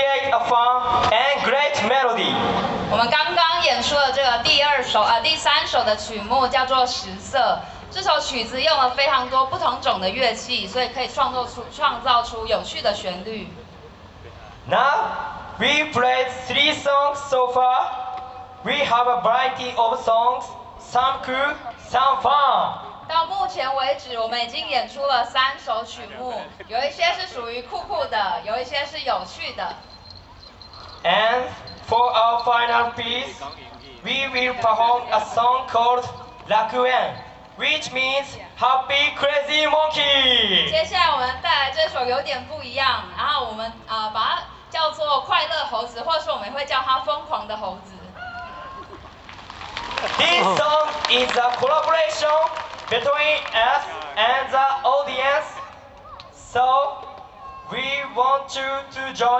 create a fun and great melody. 我们刚刚演出的这个第三首的曲目叫做《十色》。这首曲子用了非常多不同种的乐器，所以可以创造出有趣的旋律。Now we played 3 songs so far. We have a variety of songs, some cool, some fun. 到目前为止，我们已经演出了3首曲目，有一些是属于酷酷的，有一些是有趣的。And for our final piece, we will perform a song called Rakuen, which means Happy Crazy Monkey. 接下来我们带来这首有点不一样，然后我们把它叫做快乐猴子，或者说我们会叫它疯狂的猴子。This song is a collaboration between us and the audience, so we want you to join